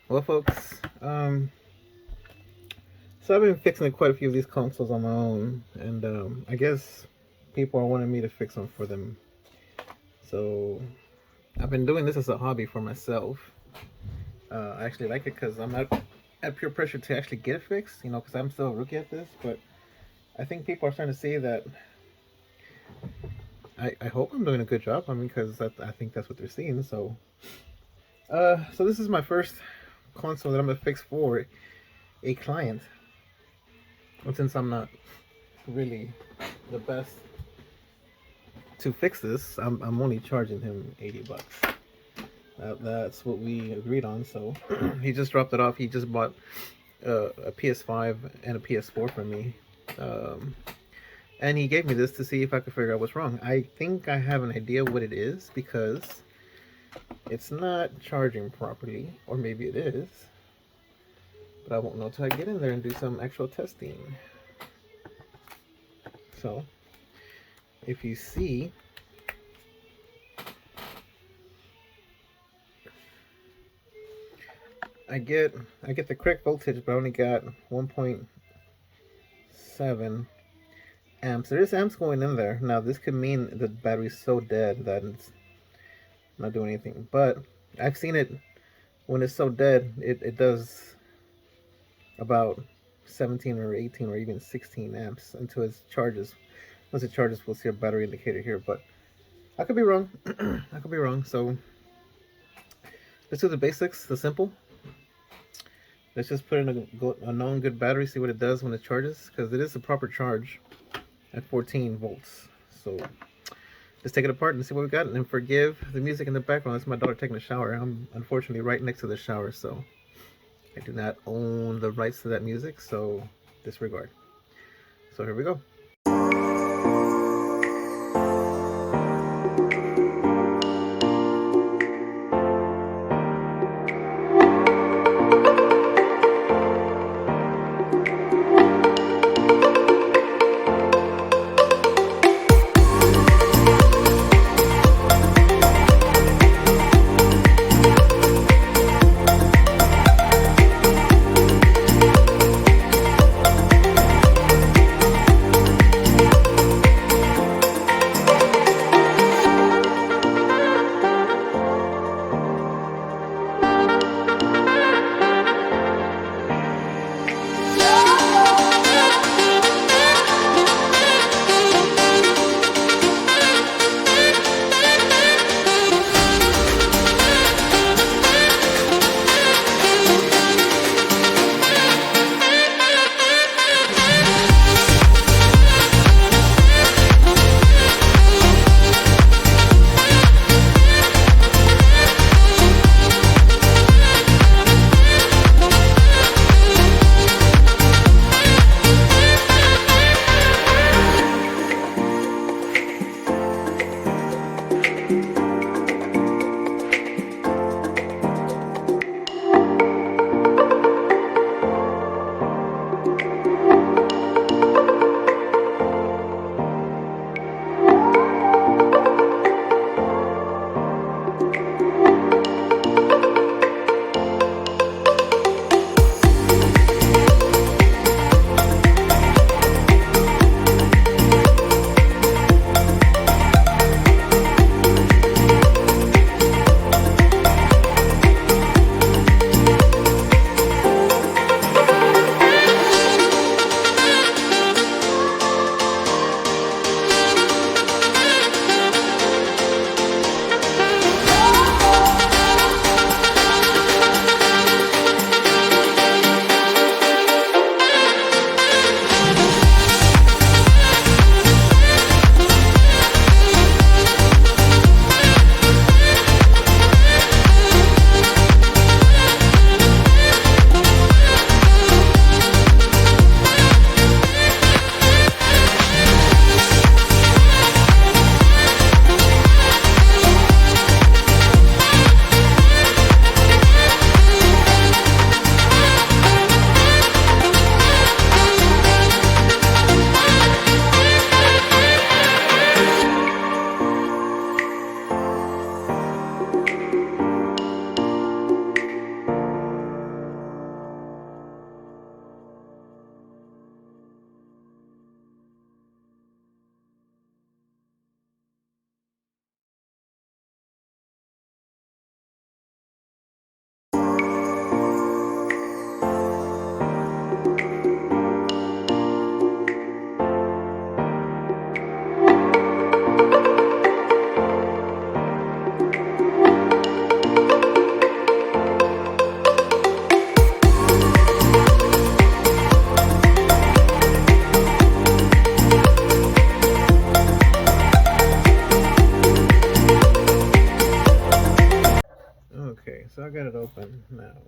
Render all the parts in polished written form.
Well, folks, so I've been fixing quite a few of these consoles on my own, and I guess people are wanting me to fix them for them. So I've been doing this as a hobby for myself. I actually like it because I'm not at pure pressure to actually get it fixed, because I'm still a rookie at this. But I think people are starting to see that I hope I'm doing a good job. I mean, because I think that's what they're seeing. So this is my first console that I'm gonna fix for a client. And since I'm not really the best to fix this, I'm only charging him $80. That's what we agreed on. So he just dropped it off. He just bought a PS5 and a PS4 for me. And he gave me this to see if I could figure out what's wrong. I think I have an idea what it is because it's not charging properly, or maybe it is, but I won't know till I get in there and do some actual testing. So if you see, I get the correct voltage, but I only got 1.7 amps. There is amps going in there. Now this could mean the battery's so dead that it's not doing anything. But I've seen it when it's so dead, it does about 17 or 18 or even 16 amps until it charges. Once it charges, we'll see a battery indicator here, but I could be wrong. I could be wrong. So let's do the basics, the simple. Let's just put in a known good battery, see what it does when it charges, because it is a proper charge at 14 volts. So let's take it apart and see what we got. And forgive the music in the background. That's my daughter taking a shower. I'm unfortunately right next to the shower, so I do not own the rights to that music, so disregard. So here we go.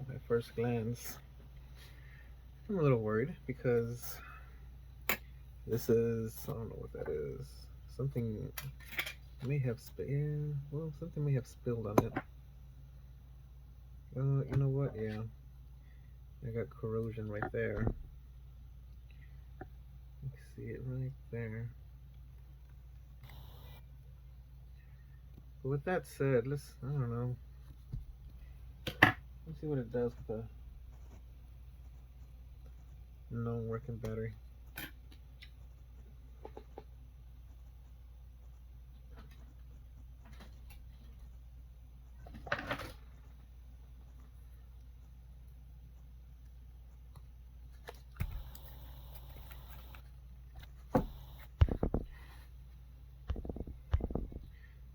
at first glance, I'm a little worried because this is, I don't know what that is. Something may have something may have spilled on it. You know what? Yeah, I got corrosion right there. You can see it right there. But with that said, I don't know. Let's see what it does with a non-working battery.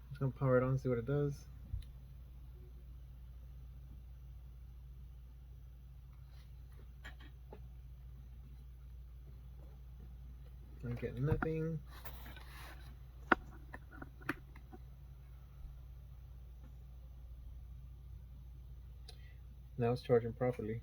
Just gonna power it on and see what it does. I get nothing. Now it's charging properly.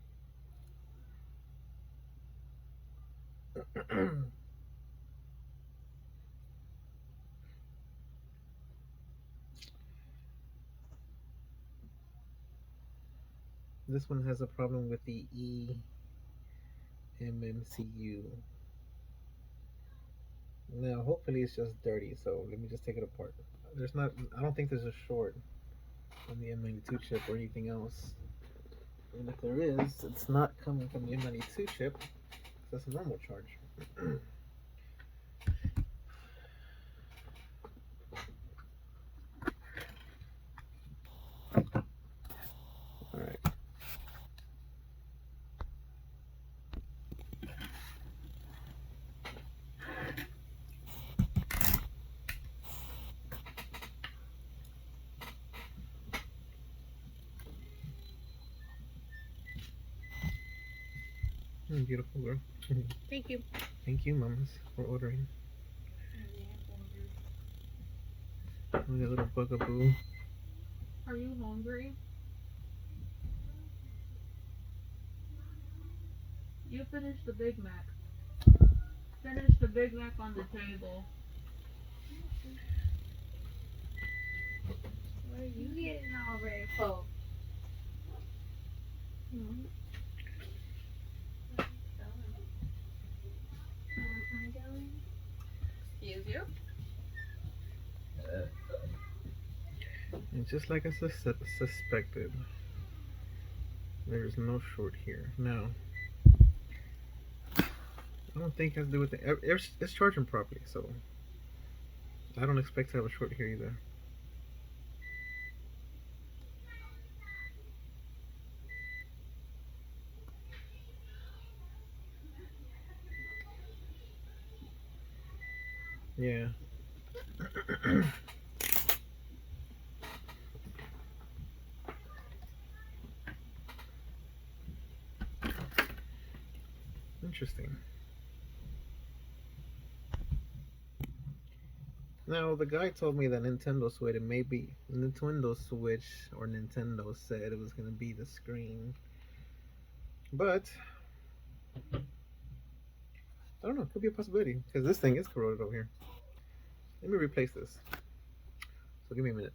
This one has a problem with the eMMCU. Now, hopefully it's just dirty, so let me just take it apart. I don't think there's a short on the M92 chip or anything else. And if there is, it's not coming from the M92 chip. That's a normal charge. Alright. Beautiful girl. Thank you. Thank you, mamas, for ordering. Look at that little bugaboo. Are you hungry? You finished the Big Mac. Finish the Big Mac on the table. Where are you getting already, folks? Excuse you? And just like I suspected, there's no short here. Now, I don't think it has to do with it's charging properly, so I don't expect to have a short here either. Yeah. Interesting. Now the guy told me that Nintendo Switch or Nintendo said it was gonna be the screen, but I don't know. Could be a possibility because this thing is corroded over here. Let me replace this. So give me a minute.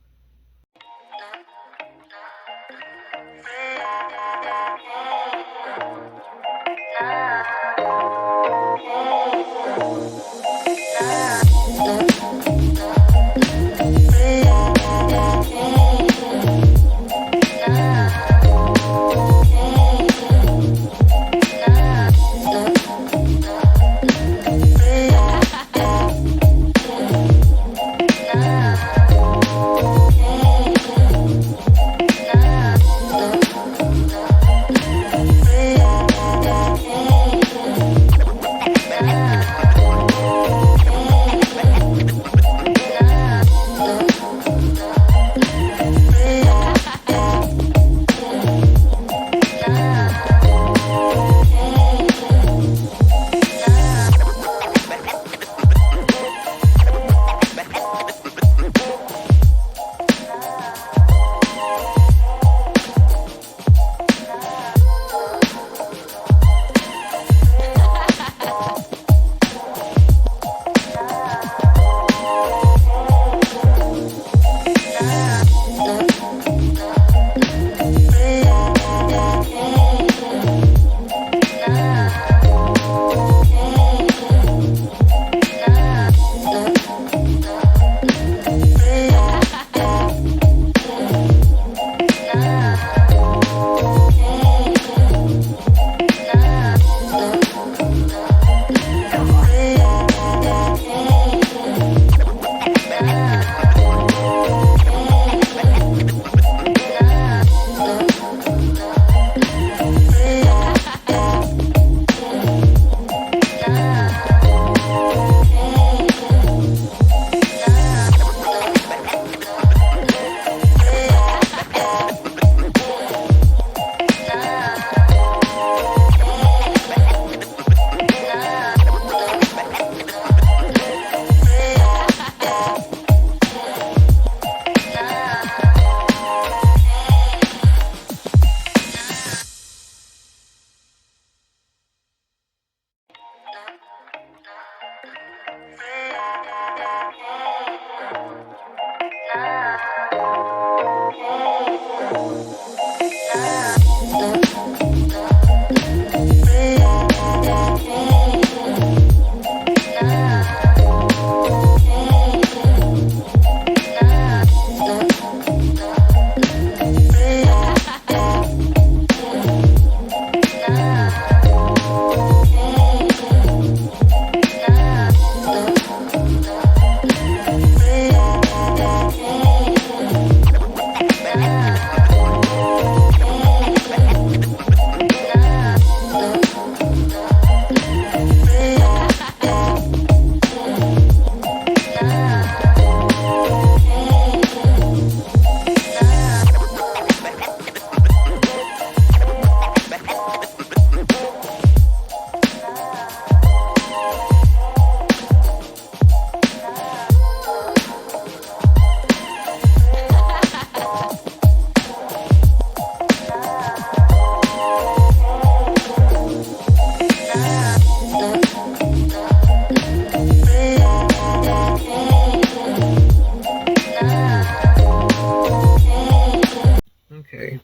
Okay,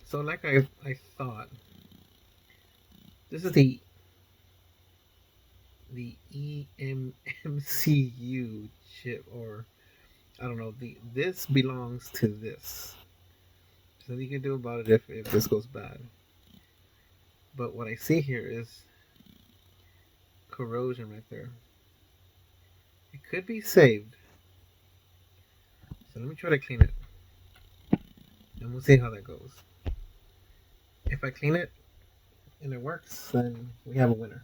so like I thought, this is the EMMCU chip, or I don't know. This belongs to this. There's nothing you can do about it if this goes bad. But what I see here is corrosion right there. It could be saved. So let me try to clean it, and we'll see how that goes. If I clean it and it works, then we have a winner.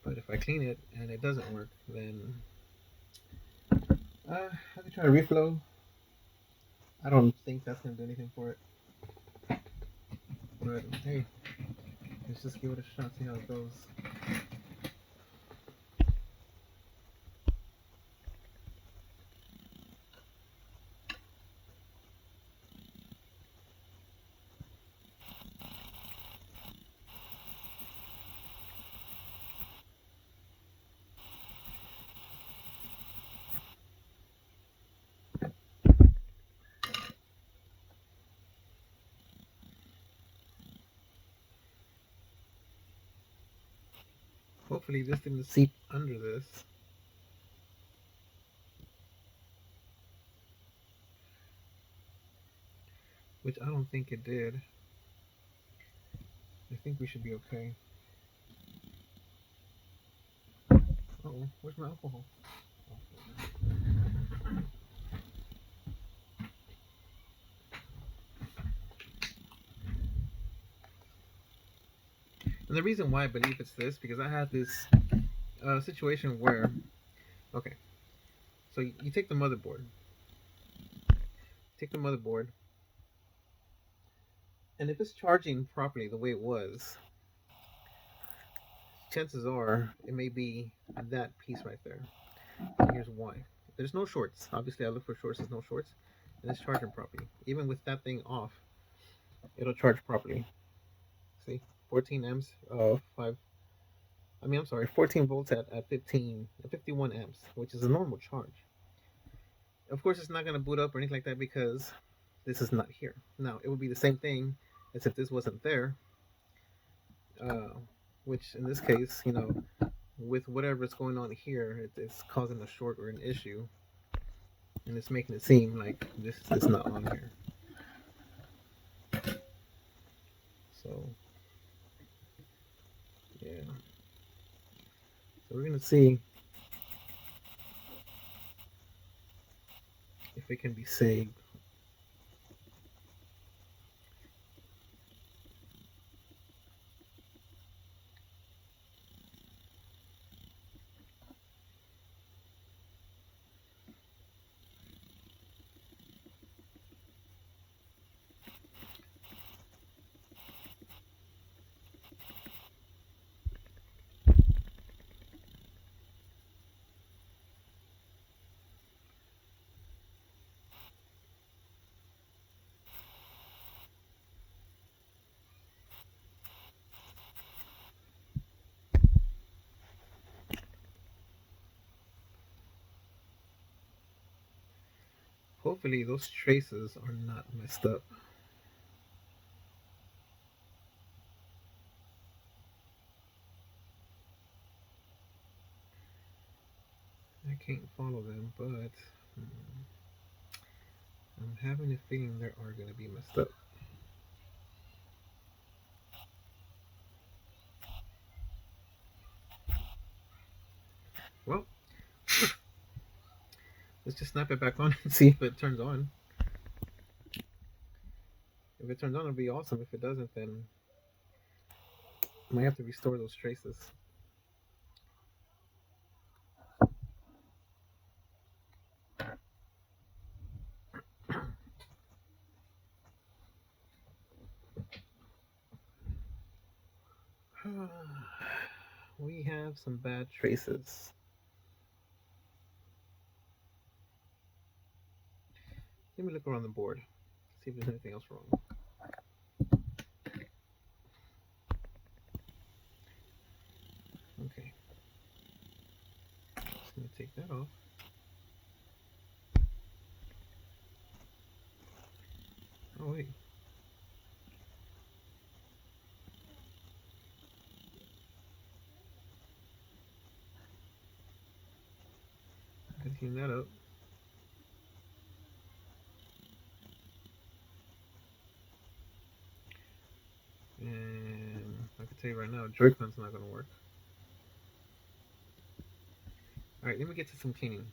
But if I clean it and it doesn't work, then I can try to reflow. I don't think that's gonna do anything for it. But hey, let's just give it a shot, see how it goes. Hopefully this didn't seep under this. Which I don't think it did. I think we should be okay. Uh-oh, where's my alcohol? And the reason why I believe it's this, because I had this situation where, okay, so you take the motherboard, and if it's charging properly the way it was, chances are it may be that piece right there. And here's why. There's no shorts. Obviously, I look for shorts. There's no shorts, and it's charging properly. Even with that thing off, it'll charge properly. See, 14 amps, 14 volts at 51 amps, which is a normal charge. Of course, it's not going to boot up or anything like that because this is not here. Now, it would be the same thing as if this wasn't there, uh, which in this case, with whatever's going on here, it's causing a short or an issue, and it's making it seem like this is not on here. So, yeah. So we're going to see if it can be saved. Hopefully those traces are not messed up. I can't follow them, but I'm having a feeling they are going to be messed up. Well, let's just snap it back on and see if it turns on. If it turns on, it'll be awesome. If it doesn't, then I might have to restore those traces. We have some bad traces. Let me look around the board, see if there's anything else wrong. Okay. Just gonna take that off. Oh wait. I can clean that up. And I can tell you right now, Joy-Con's not gonna work. Alright, let me get to some cleaning.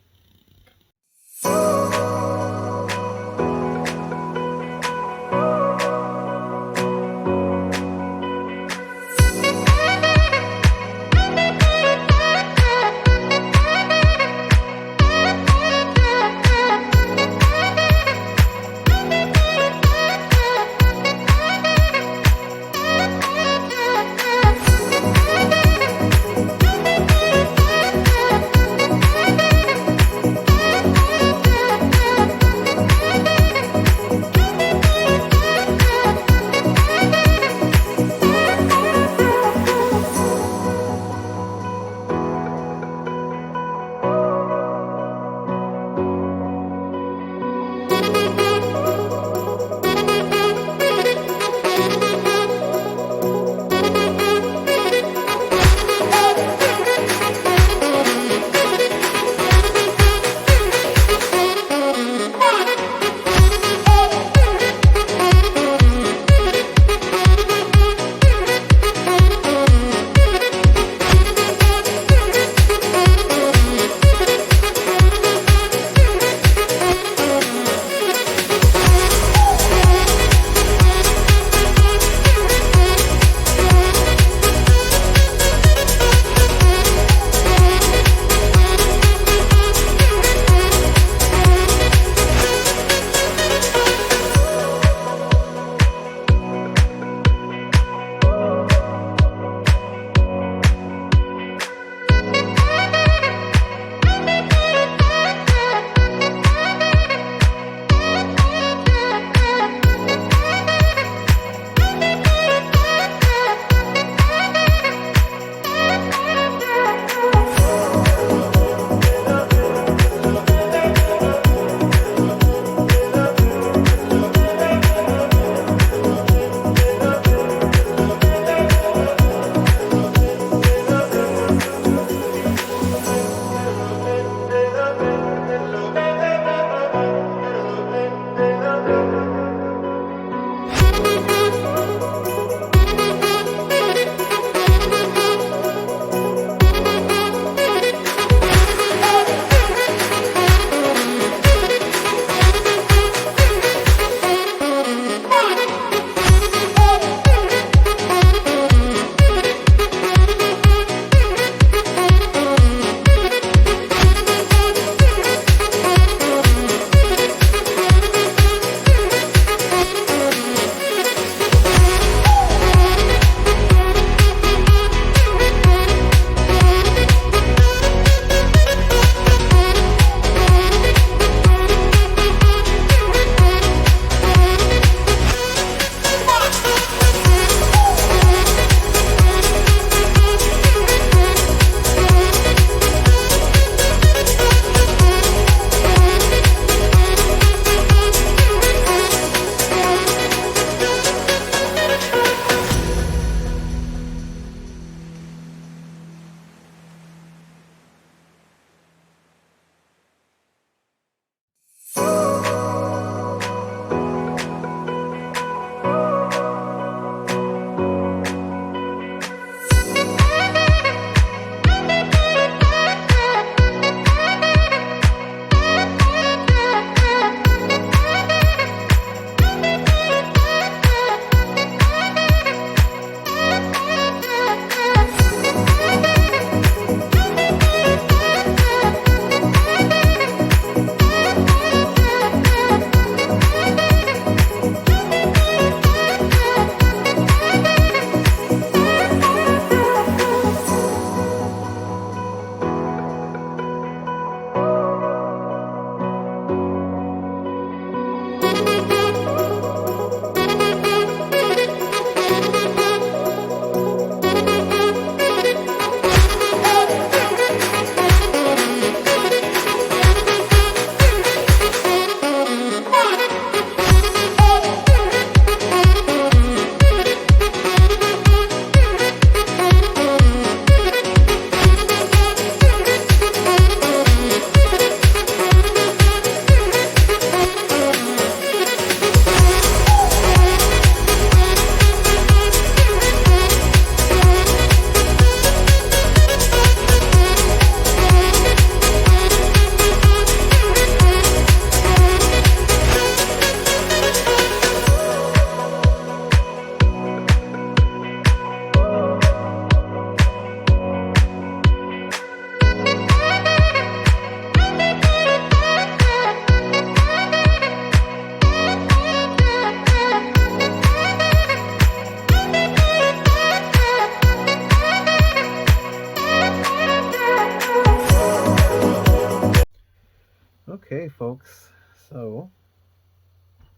folks. So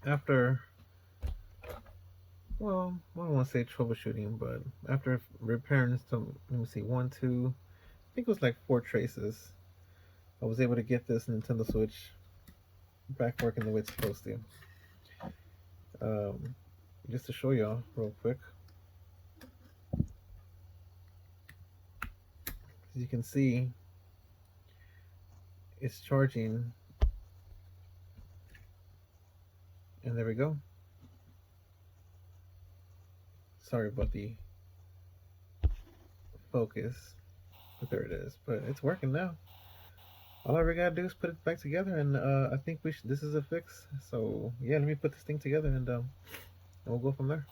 after, well, I don't want to say troubleshooting, but after repairing some, let me see, one, two, I think it was like four traces, I was able to get this Nintendo Switch back working the way it's supposed to. Um, just to show y'all real quick, as you can see, it's charging, and there we go. Sorry about the focus, but there it is. But it's working now. All I really gotta do is put it back together, and I think we should. This is a fix. So yeah, let me put this thing together, and we'll go from there.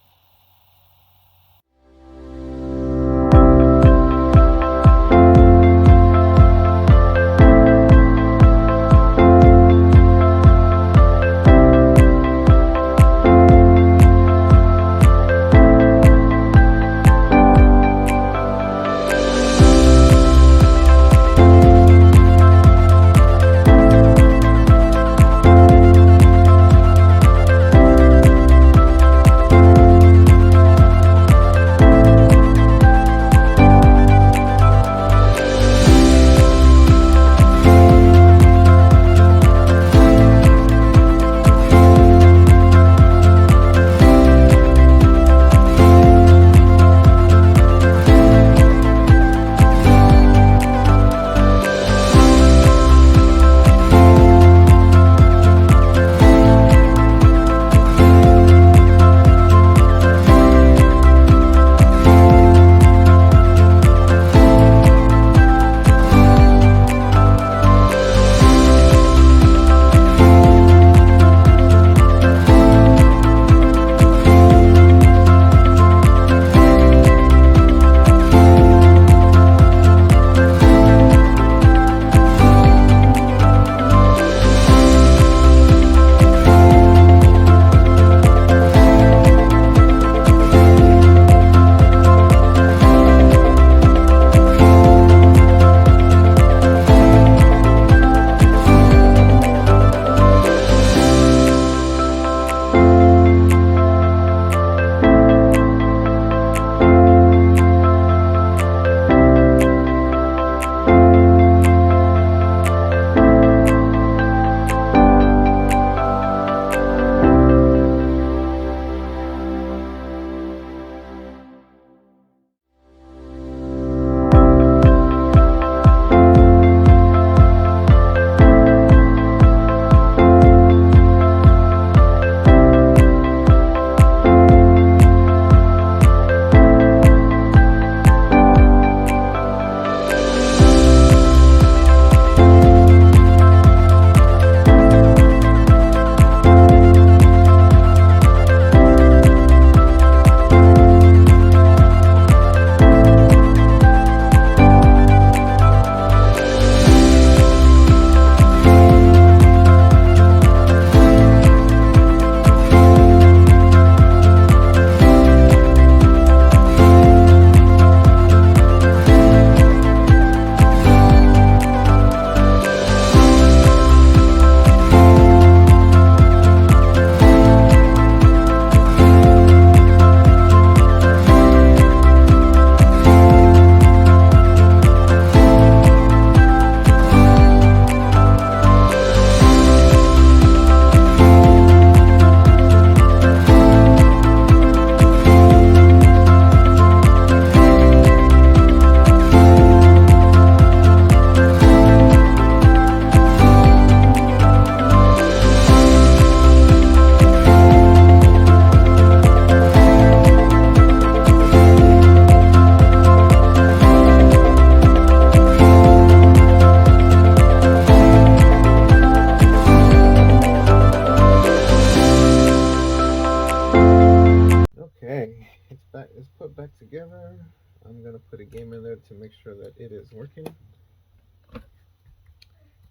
Okay, it's back. It's put back together. I'm gonna put a game in there to make sure that it is working.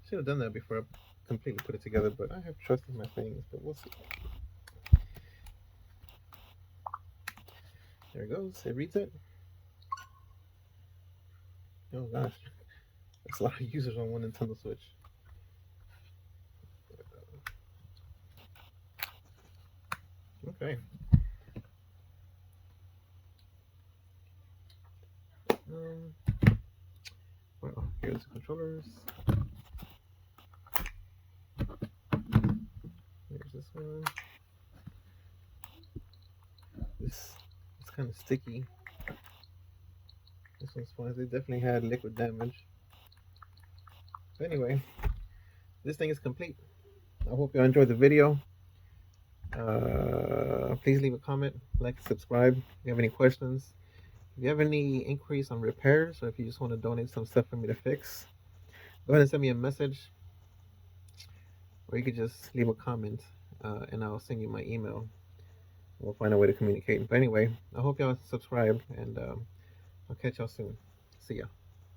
Should have done that before I completely put it together, but I have trust in my things. But we'll see. There it goes. It reads it. Oh gosh, that's a lot of users on one Nintendo Switch. Okay. Um, well, here's the controllers. Here's this one. This it's kind of sticky. This one's fine. They definitely had liquid damage. But anyway, this thing is complete. I hope you enjoyed the video. Please leave a comment, like, subscribe. If you have any questions, if you have any inquiries on repairs, or if you just want to donate some stuff for me to fix, go ahead and send me a message, or you could just leave a comment, and I'll send you my email. We'll find a way to communicate. But anyway, I hope y'all subscribe, and I'll catch y'all soon. See ya.